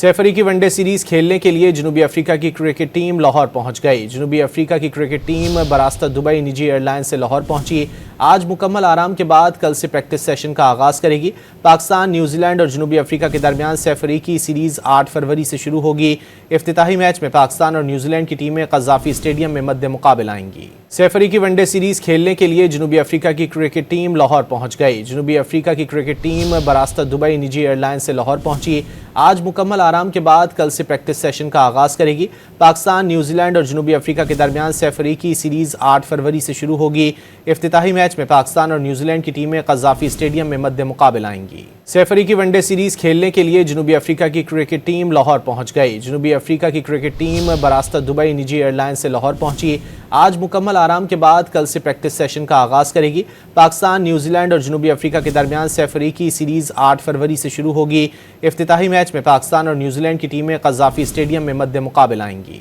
سیفری one day series کھیلنے کے لیے جنوبی افریقہ کی کرکٹ ٹیم لاہور پہنچ گئی۔ جنوبی افریقہ کی کرکٹ ٹیم براستہ دبئی نجی ایئر لائن سے لاہور پہنچی۔ آج مکمل آرام کے بعد کل سے پریکٹس سیشن کا آغاز کرے گی۔ پاکستان، نیوزی لینڈ اور جنوبی افریقہ کے درمیان سیفری کی سیریز 8 فروری سے شروع ہوگی۔ افتتاحی میچ میں پاکستان اور نیوزی لینڈ کی ٹیمیں قذافی اسٹیڈیم میں مد مقابل آئیں گی۔ سیفری ون ڈے سیریز کھیلنے کے لیے جنوبی افریقہ کی کرکٹ ٹیم لاہور پہنچ گئی۔ جنوبی افریقہ کی کرکٹ ٹیم براستہ دبئی نجی ایئر لائن سے لاہور پہنچی۔ آج مکمل آرام کے بعد کل سے پریکٹس سیشن کا آغاز کرے گی۔ پاکستان، نیوزی لینڈ اور جنوبی افریقہ کے درمیان سیفری کی سیریز 8 فروری سے شروع ہوگی۔ افتتاحی میچ میں پاکستان اور نیوزی لینڈ کی ٹیمیں قذافی اسٹیڈیم میں مد مقابل آئیں گی۔ سیفری ون ڈے سیریز کھیلنے کے لیے جنوبی افریقہ کی کرکٹ ٹیم لاہور پہنچ گئی۔ جنوبی افریقہ کی کرکٹ ٹیم براستہ دبئی نجی ایئر لائن سے لاہور پہنچی۔ آج مکمل آرام کے بعد کل سے پریکٹس سیشن کا آغاز کرے گی۔ پاکستان، نیوزی لینڈ اور جنوبی افریقہ کے درمیان سیفری کی سیریز 8 فروری سے شروع ہوگی۔ افتتاحی میچ میں پاکستان اور نیوزی لینڈ کی ٹیمیں قذافی اسٹیڈیم میں مد مقابل آئیں گی۔